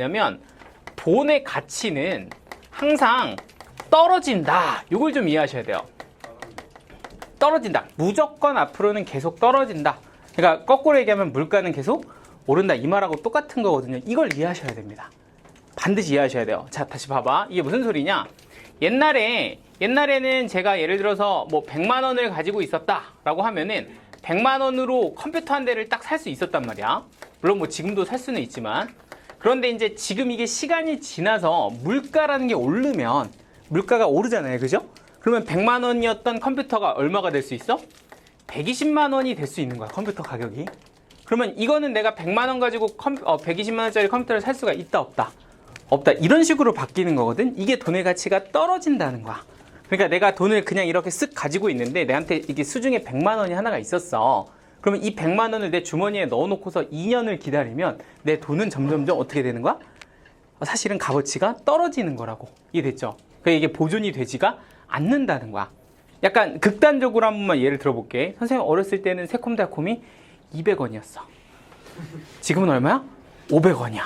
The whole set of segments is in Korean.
왜냐면 돈의 가치는 항상 떨어진다. 이걸 좀 이해하셔야 돼요. 떨어진다. 무조건 앞으로는 계속 떨어진다. 그러니까 거꾸로 얘기하면 물가는 계속 오른다. 이 말하고 똑같은 거거든요. 이걸 이해하셔야 됩니다. 반드시 이해하셔야 돼요. 자, 다시 봐봐. 이게 무슨 소리냐? 옛날에는 제가 예를 들어서 뭐 100만 원을 가지고 있었다라고 하면은 100만 원으로 컴퓨터 한 대를 딱 살 수 있었단 말이야. 물론 뭐 지금도 살 수는 있지만, 그런데 이제 지금 이게 시간이 지나서 물가라는 게 오르면, 물가가 오르잖아요. 그죠? 그러면 100만 원이었던 컴퓨터가 얼마가 될 수 있어? 120만 원이 될 수 있는 거야, 컴퓨터 가격이. 그러면 이거는 내가 100만 원 가지고 120만 원짜리 컴퓨터를 살 수가 있다, 없다? 없다. 이런 식으로 바뀌는 거거든. 이게 돈의 가치가 떨어진다는 거야. 그러니까 내가 돈을 그냥 이렇게 쓱 가지고 있는데 내한테 이게 수중에 100만 원이 하나가 있었어. 그러면 이 100만 원을 내 주머니에 넣어놓고서 2년을 기다리면 내 돈은 점점점 어떻게 되는 거야? 사실은 값어치가 떨어지는 거라고. 이해됐죠? 그러니까 이게 보존이 되지가 않는다는 거야. 약간 극단적으로 한 번만 예를 들어볼게. 선생님 어렸을 때는 새콤달콤이 200원이었어. 지금은 얼마야? 500원이야.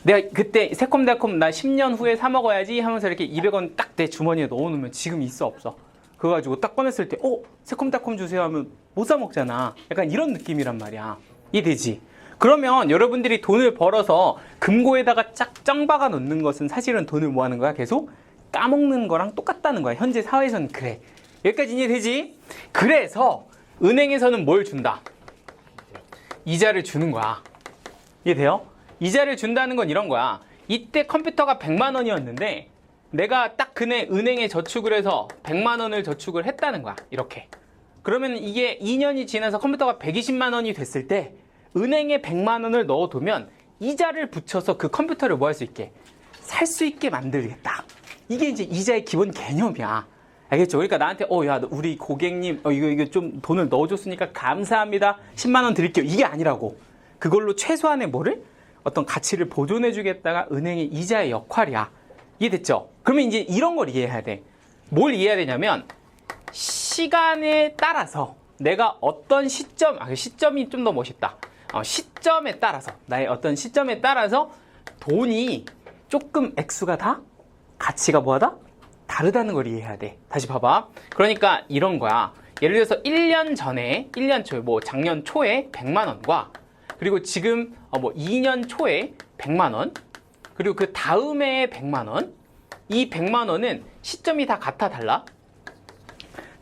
내가 그때 새콤달콤 나 10년 후에 사 먹어야지 하면서 이렇게 200원 딱 내 주머니에 넣어놓으면 지금 있어, 없어? 그거 가지고 딱 꺼냈을 때 새콤달콤 주세요 하면 못 사 먹잖아. 약간 이런 느낌이란 말이야. 이해되지? 그러면 여러분들이 돈을 벌어서 금고에다가 쫙 박아 놓는 것은 사실은 돈을 뭐 하는 거야? 계속 까먹는 거랑 똑같다는 거야. 현재 사회에서는 그래. 여기까지 이해되지? 그래서 은행에서는 뭘 준다? 이자를 주는 거야. 이해돼요? 이자를 준다는 건 이런 거야. 이때 컴퓨터가 100만 원이었는데 내가 딱 그네 은행에 저축을 해서 100만 원을 저축을 했다는 거야. 이렇게. 그러면 이게 2년이 지나서 컴퓨터가 120만 원이 됐을 때 은행에 100만 원을 넣어두면 이자를 붙여서 그 컴퓨터를 뭐 할 수 있게? 살 수 있게 만들겠다. 이게 이제 이자의 기본 개념이야. 알겠죠? 그러니까 나한테 야, 우리 고객님 이거 좀 돈을 넣어줬으니까 감사합니다. 10만 원 드릴게요. 이게 아니라고. 그걸로 최소한의 뭐를? 어떤 가치를 보존해주겠다가 은행의 이자의 역할이야. 이해됐죠? 그러면 이제 이런 걸 이해해야 돼. 뭘 이해해야 되냐면 시간에 따라서 내가 어떤 시점이 좀 더 멋있다. 시점에 따라서 나의 어떤 시점에 따라서 돈이 조금 액수가 다 가치가 뭐하다? 다르다는 걸 이해해야 돼. 다시 봐봐. 그러니까 이런 거야. 예를 들어서 1년 전에 1년 초에 뭐 작년 초에 100만 원과 그리고 지금 2년 초에 100만 원 그리고 그 다음에 100만 원 이 100만 원은 시점이 다 같아 달라?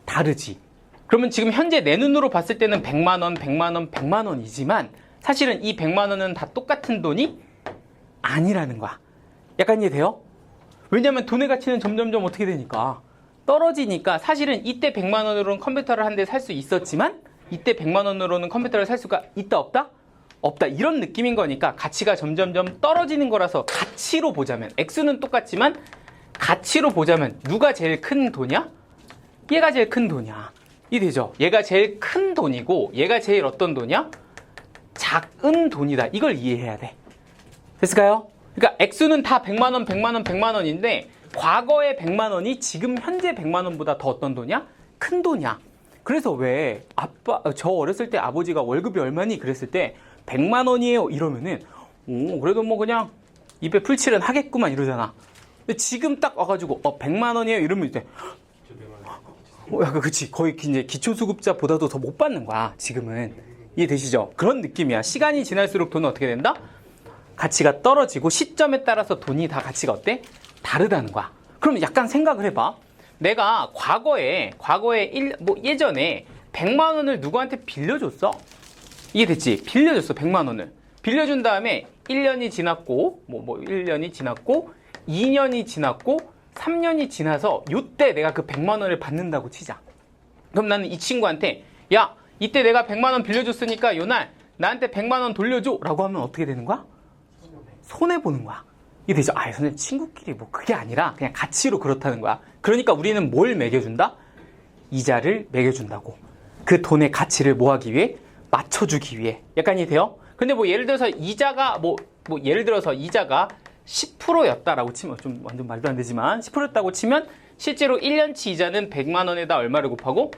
다르지. 그러면 지금 현재 내 눈으로 봤을 때는 100만 원, 100만 원, 100만 원이지만 사실은 이 100만 원은 다 똑같은 돈이 아니라는 거야. 약간 이해돼요? 왜냐면 돈의 가치는 점점점 어떻게 되니까 떨어지니까 사실은 이때 100만 원으로는 컴퓨터를 한 대 살 수 있었지만 이때 100만 원으로는 컴퓨터를 살 수가 있다 없다? 없다. 이런 느낌인 거니까 가치가 점점점 떨어지는 거라서 가치로 보자면 액수는 똑같지만 가치로 보자면 누가 제일 큰 돈이야? 얘가 제일 큰 돈이야. 이해되죠? 얘가 제일 큰 돈이고 얘가 제일 어떤 돈이야? 작은 돈이다. 이걸 이해해야 돼. 됐을까요? 그러니까 액수는 다 100만 원, 100만 원, 100만 원인데 과거의 100만 원이 지금 현재 100만 원보다 더 어떤 돈이야? 큰 돈이야. 그래서 왜 저 어렸을 때 아버지가 월급이 얼마니? 그랬을 때 100만 원이에요. 이러면은 그래도 뭐 그냥 입에 풀칠은 하겠구만 이러잖아. 근데 지금 딱 와가지고 100만 원이에요. 이러면 이제 그치. 거의 이제 기초수급자보다도 더 못 받는 거야. 지금은. 이해되시죠? 그런 느낌이야. 시간이 지날수록 돈은 어떻게 된다? 가치가 떨어지고 시점에 따라서 돈이 다 가치가 어때? 다르다는 거야. 그럼 약간 생각을 해봐. 내가 과거에 예전에 100만 원을 누구한테 빌려줬어? 이해됐지? 빌려줬어. 100만 원을. 빌려준 다음에 1년이 지났고 1년이 지났고 2년이 지났고 3년이 지나서 요때 내가 그 100만 원을 받는다고 치자. 그럼 나는 이 친구한테 야, 이때 내가 100만 원 빌려줬으니까 요날 나한테 100만 원 돌려줘 라고 하면 어떻게 되는 거야? 손해보는 거야. 이게 되죠? 선생님 친구끼리 뭐 그게 아니라 그냥 가치로 그렇다는 거야. 그러니까 우리는 뭘 매겨준다? 이자를 매겨준다고. 그 돈의 가치를 뭐 하기 위해? 맞춰주기 위해. 약간이 돼요? 근데 뭐 예를 들어서 이자가 예를 들어서 이자가 10%였다라고 치면 좀 완전 말도 안 되지만 10%였다고 치면 실제로 1년치 이자는 100만 원에다 얼마를 곱하고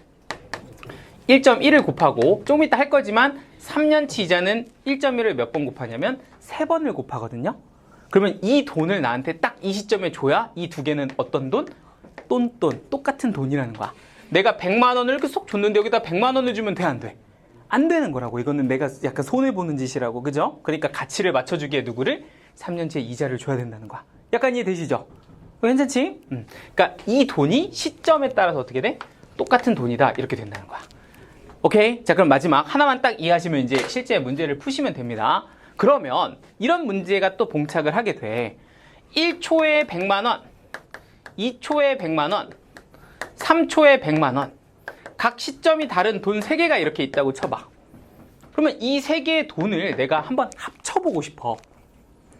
1.1을 곱하고 조금 이따 할 거지만 3년치 이자는 1.1을 몇 번 곱하냐면 3번을 곱하거든요. 그러면 이 돈을 나한테 딱 이 시점에 줘야 이 두 개는 어떤 돈? 똔똔, 똑같은 돈이라는 거야. 내가 100만 원을 이렇게 쏙 줬는데 여기다 100만 원을 주면 돼, 안 돼? 안 되는 거라고. 이거는 내가 약간 손해보는 짓이라고, 그죠? 그러니까 가치를 맞춰주기에 누구를? 3년치의 이자를 줘야 된다는 거야. 약간 이해되시죠? 괜찮지? 그러니까 이 돈이 시점에 따라서 어떻게 돼? 똑같은 돈이다, 이렇게 된다는 거야. 오케이? 자, 그럼 마지막 하나만 딱 이해하시면 이제 실제 문제를 푸시면 됩니다. 그러면 이런 문제가 또 봉착을 하게 돼. 1초에 100만 원, 2초에 100만 원, 3초에 100만 원. 각 시점이 다른 돈 3개가 이렇게 있다고 쳐봐. 그러면 이 3개의 돈을 내가 한번 합쳐보고 싶어.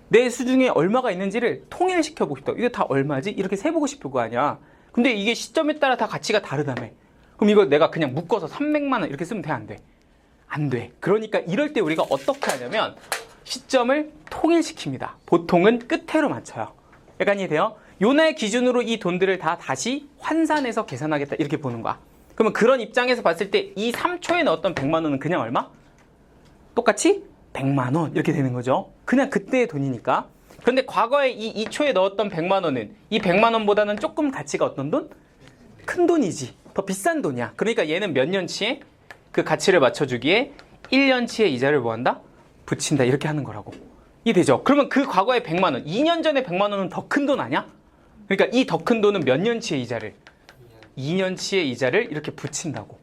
내 수중에 얼마가 있는지를 통일시켜보고 싶다. 이게 다 얼마지? 이렇게 세보고 싶을 거 아니야. 근데 이게 시점에 따라 다 가치가 다르다며. 그럼 이거 내가 그냥 묶어서 300만 원 이렇게 쓰면 돼, 안 돼? 안 돼. 그러니까 이럴 때 우리가 어떻게 하냐면 시점을 통일시킵니다. 보통은 끝으로 맞춰요. 약간 이해돼요? 요 날 기준으로 이 돈들을 다 다시 환산해서 계산하겠다, 이렇게 보는 거야. 그러면 그런 입장에서 봤을 때 이 3초에 넣었던 100만 원은 그냥 얼마? 똑같이 100만 원 이렇게 되는 거죠. 그냥 그때의 돈이니까. 그런데 과거에 이 2초에 넣었던 100만 원은 이 100만 원보다는 조금 가치가 어떤 돈? 큰 돈이지. 더 비싼 돈이야. 그러니까 얘는 몇 년치에 그 가치를 맞춰주기에 1년치의 이자를 뭐한다? 붙인다, 이렇게 하는 거라고. 이해되죠? 그러면 그 과거에 100만 원, 2년 전에 100만 원은 더 큰 돈 아니야? 그러니까 이 더 큰 돈은 몇 년치의 이자를? 2년치의 이자를 이렇게 붙인다고.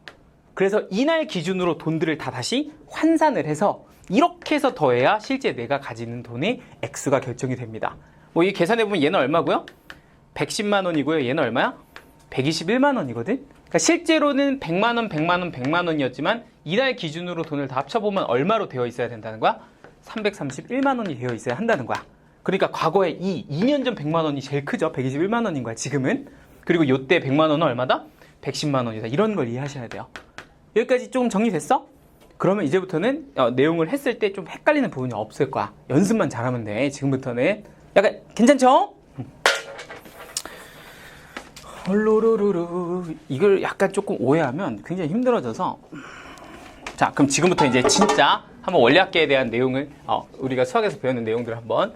그래서 이날 기준으로 돈들을 다 다시 환산을 해서 이렇게 해서 더해야 실제 내가 가지는 돈의 액수가 결정이 됩니다. 뭐 이 계산해보면 얘는 얼마고요? 110만 원이고요. 얘는 얼마야? 121만 원이거든? 그러니까 실제로는 100만 원, 100만 원, 100만 원이었지만 이날 기준으로 돈을 다 합쳐보면 얼마로 되어 있어야 된다는 거야? 331만 원이 되어 있어야 한다는 거야. 그러니까 과거에 이 2년 전 100만 원이 제일 크죠? 121만 원인 거야, 지금은. 그리고 요때 100만 원은 얼마다? 110만 원이다. 이런 걸 이해하셔야 돼요. 여기까지 조금 정리됐어? 그러면 이제부터는 내용을 했을 때 좀 헷갈리는 부분이 없을 거야. 연습만 잘하면 돼, 지금부터는. 약간 괜찮죠? 홀로로로로. 이걸 약간 조금 오해하면 굉장히 힘들어져서. 자, 그럼 지금부터 이제 진짜 한번 원리학계에 대한 내용을 우리가 수학에서 배우는 내용들을 한번